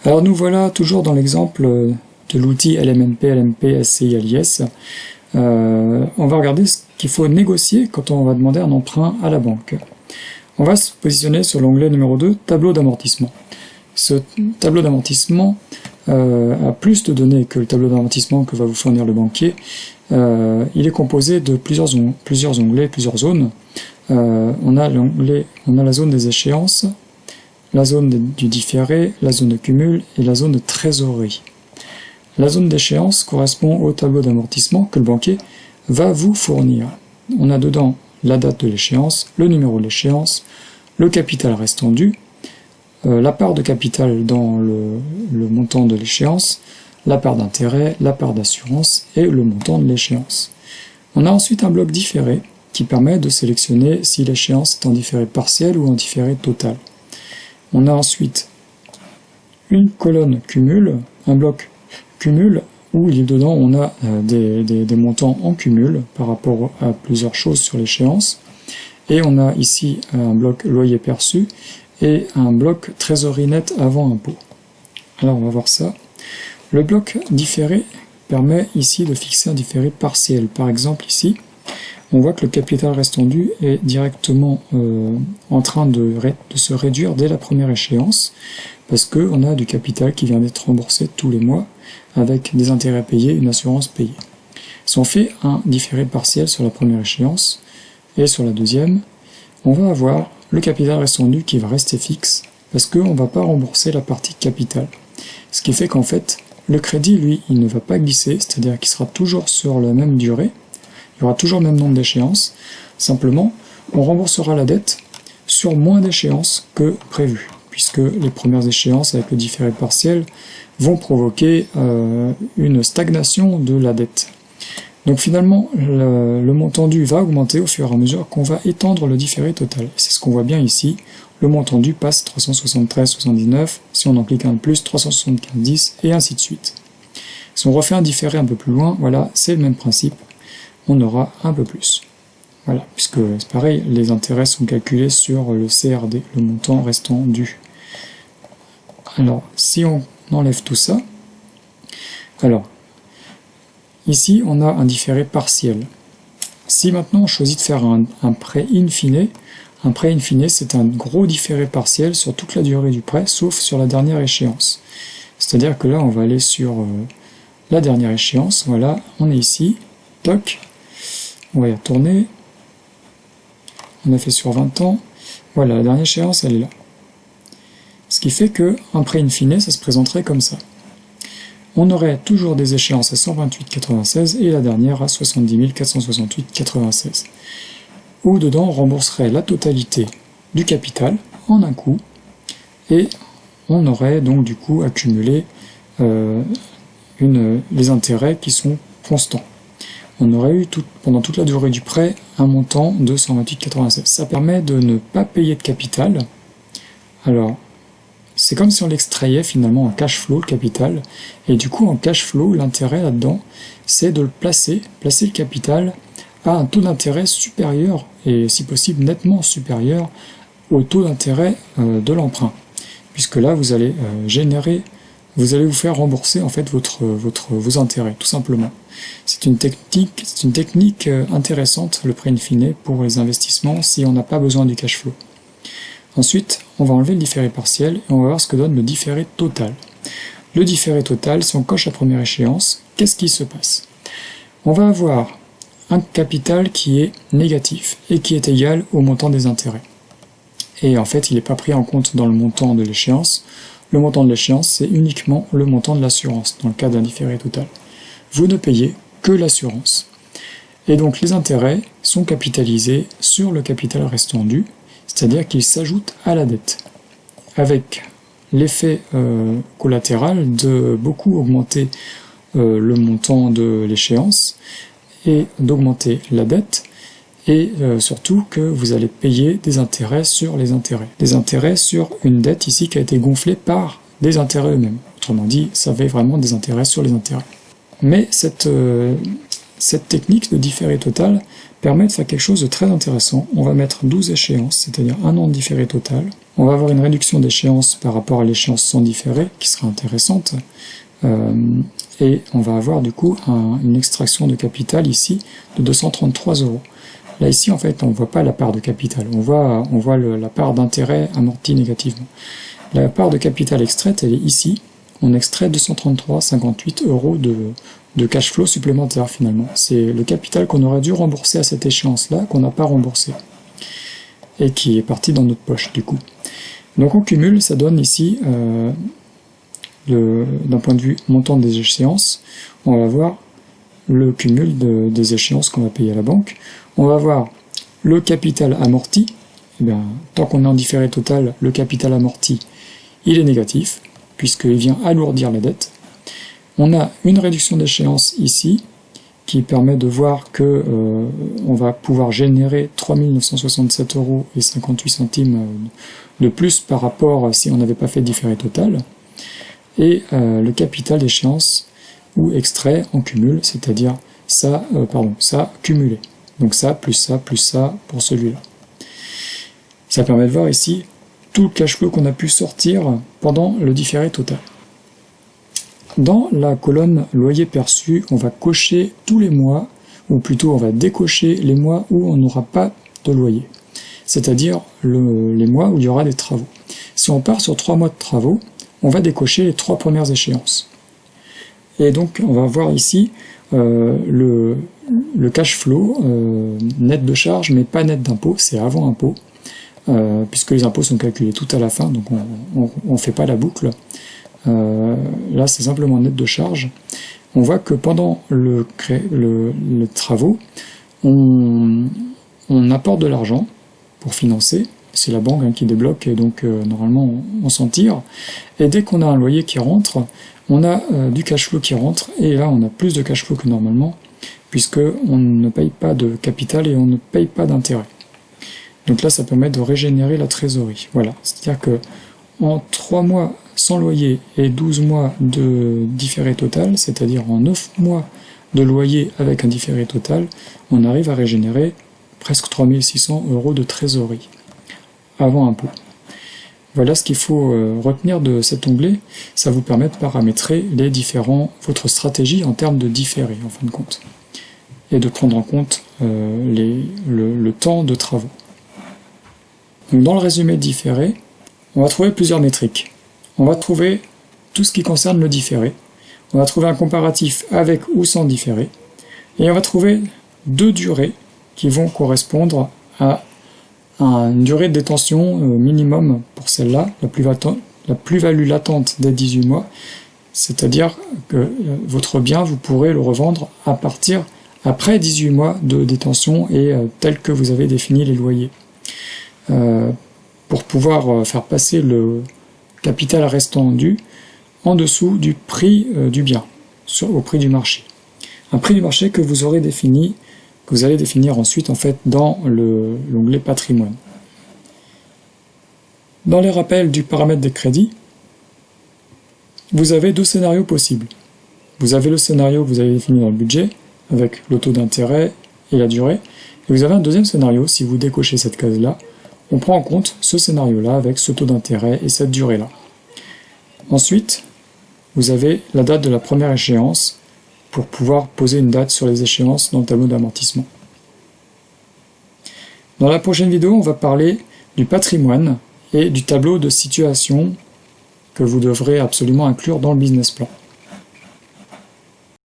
Alors nous voilà toujours dans l'exemple de l'outil LMNP, LMP, SCI, LIS. On va regarder ce qu'il faut négocier quand on va demander un emprunt à la banque. On va se positionner sur l'onglet numéro 2, tableau d'amortissement. Ce tableau d'amortissement a plus de données que le tableau d'amortissement que va vous fournir le banquier. Il est composé de plusieurs onglets, plusieurs zones. On a la zone des échéances, la zone du différé, la zone de cumul et la zone de trésorerie. La zone d'échéance correspond au tableau d'amortissement que le banquier va vous fournir. On a dedans la date de l'échéance, le numéro de l'échéance, le capital restant dû, la part de capital dans le montant de l'échéance, la part d'intérêt, la part d'assurance et le montant de l'échéance. On a ensuite un bloc différé qui permet de sélectionner si l'échéance est en différé partiel ou en différé total. On a ensuite une colonne cumul, un bloc cumul où dedans on a des montants en cumul par rapport à plusieurs choses sur l'échéance. Et on a ici un bloc loyer perçu et un bloc trésorerie nette avant impôt. Alors on va voir ça. Le bloc différé permet ici de fixer un différé partiel. Par exemple ici, on voit que le capital restant dû est directement en train de se réduire dès la première échéance, parce qu'on a du capital qui vient d'être remboursé tous les mois, avec des intérêts payés, une assurance payée. Si on fait un différé partiel sur la première échéance, et sur la deuxième, on va avoir le capital restant dû qui va rester fixe, parce qu'on ne va pas rembourser la partie capital. Ce qui fait qu'en fait, le crédit, lui, il ne va pas glisser, c'est-à-dire qu'il sera toujours sur la même durée, il y aura toujours le même nombre d'échéances, simplement, on remboursera la dette sur moins d'échéances que prévu, puisque les premières échéances avec le différé partiel vont provoquer une stagnation de la dette. Donc finalement, le montant dû va augmenter au fur et à mesure qu'on va étendre le différé total. C'est ce qu'on voit bien ici, le montant dû passe 373,79, si on en clique un de plus, 375,10, et ainsi de suite. Si on refait un différé un peu plus loin, voilà, c'est le même principe, on aura un peu plus. Voilà, puisque c'est pareil, les intérêts sont calculés sur le CRD, le montant restant dû. Alors, si on enlève tout ça, alors, ici on a un différé partiel. Si maintenant on choisit de faire un prêt in fine, c'est un gros différé partiel sur toute la durée du prêt, sauf sur la dernière échéance. C'est-à-dire que là on va aller sur la dernière échéance, voilà, on est ici, toc, on va y retourner, on a fait sur 20 ans, voilà, la dernière échéance elle est là. Ce qui fait qu'un prêt in fine, ça se présenterait comme ça. On aurait toujours des échéances à 128,96 et la dernière à 70 468,96. Où dedans on rembourserait la totalité du capital en un coup et on aurait donc du coup accumulé les intérêts qui sont constants. On aurait eu pendant toute la durée du prêt un montant de 128,96. Ça permet de ne pas payer de capital. Alors, c'est comme si on l'extrayait finalement en cash flow, le capital, et du coup en cash flow, l'intérêt là-dedans, c'est de le placer le capital à un taux d'intérêt supérieur, et si possible nettement supérieur au taux d'intérêt de l'emprunt. Puisque là, vous allez vous faire rembourser en fait vos intérêts, tout simplement. C'est une technique intéressante, le prêt in fine, pour les investissements si on n'a pas besoin du cash flow. Ensuite, on va enlever le différé partiel et on va voir ce que donne le différé total. Le différé total, si on coche la première échéance, qu'est-ce qui se passe? On va avoir un capital qui est négatif et qui est égal au montant des intérêts. Et en fait, il n'est pas pris en compte dans le montant de l'échéance. Le montant de l'échéance, c'est uniquement le montant de l'assurance, dans le cas d'un différé total. Vous ne payez que l'assurance. Et donc les intérêts sont capitalisés sur le capital restant dû, c'est-à-dire qu'ils s'ajoutent à la dette, avec l'effet collatéral de beaucoup augmenter le montant de l'échéance et d'augmenter la dette, et surtout que vous allez payer des intérêts sur les intérêts. Des intérêts sur une dette ici qui a été gonflée par des intérêts eux-mêmes. Autrement dit, ça fait vraiment des intérêts sur les intérêts. Mais cette technique de différé total permet de faire quelque chose de très intéressant. On va mettre 12 échéances, c'est-à-dire un an de différé total. On va avoir une réduction d'échéance par rapport à l'échéance sans différé, qui sera intéressante. Et on va avoir du coup une extraction de capital ici de 233 €. Là ici en fait on ne voit pas la part de capital, on voit la part d'intérêt amorti négativement. La part de capital extraite elle est ici, on extrait 233,58 € de cash flow supplémentaire finalement. C'est le capital qu'on aurait dû rembourser à cette échéance là, qu'on n'a pas remboursé, et qui est parti dans notre poche du coup. Donc on cumule, ça donne ici, d'un point de vue montant des échéances, on va voir le cumul des échéances qu'on va payer à la banque. On va voir le capital amorti. Eh bien, tant qu'on est en différé total, le capital amorti, il est négatif, puisqu'il vient alourdir la dette. On a une réduction d'échéance ici, qui permet de voir que on va pouvoir générer 3 967,58 € de plus par rapport à si on n'avait pas fait de différé total. Et le capital d'échéance ou extrait en cumul, c'est-à-dire ça cumulé. Donc ça plus ça pour celui-là. Ça permet de voir ici tout le cash flow qu'on a pu sortir pendant le différé total. Dans la colonne loyer perçu, on va cocher tous les mois, ou plutôt on va décocher les mois où on n'aura pas de loyer, c'est-à-dire les mois où il y aura des travaux. Si on part sur 3 mois de travaux, on va décocher les 3 premières échéances. Et donc on va voir ici le cash flow net de charge, mais pas net d'impôt, c'est avant impôt, puisque les impôts sont calculés tout à la fin, donc on ne fait pas la boucle. Là c'est simplement net de charge. On voit que pendant les travaux, on apporte de l'argent pour financer, c'est la banque qui débloque, et donc normalement on s'en tire, et dès qu'on a un loyer qui rentre, on a du cash flow qui rentre, et là on a plus de cash flow que normalement, puisque on ne paye pas de capital et on ne paye pas d'intérêt. Donc là ça permet de régénérer la trésorerie. Voilà, c'est-à-dire que en 3 mois sans loyer et 12 mois de différé total, c'est-à-dire en 9 mois de loyer avec un différé total, on arrive à régénérer presque 3 600 € de trésorerie avant impôt. Voilà ce qu'il faut retenir de cet onglet. Ça vous permet de paramétrer votre stratégie en termes de différé en fin de compte, et de prendre en compte le temps de travaux. Donc dans le résumé différé, on va trouver plusieurs métriques. On va trouver tout ce qui concerne le différé, on va trouver un comparatif avec ou sans différé, et on va trouver 2 durées qui vont correspondre à une durée de détention minimum pour celle-là, la plus-value latente des 18 mois, c'est-à-dire que votre bien, vous pourrez le revendre après 18 mois de détention et tel que vous avez défini les loyers. Pour pouvoir faire passer le capital restant dû en dessous du prix du bien, au prix du marché. Un prix du marché que vous aurez défini, que vous allez définir ensuite en fait dans l'onglet patrimoine. Dans les rappels du paramètre des crédits, vous avez 2 scénarios possibles. Vous avez le scénario que vous avez défini dans le budget, avec le taux d'intérêt et la durée, et vous avez un deuxième scénario, si vous décochez cette case-là, on prend en compte ce scénario-là avec ce taux d'intérêt et cette durée-là. Ensuite, vous avez la date de la première échéance pour pouvoir poser une date sur les échéances dans le tableau d'amortissement. Dans la prochaine vidéo, on va parler du patrimoine et du tableau de situation que vous devrez absolument inclure dans le business plan.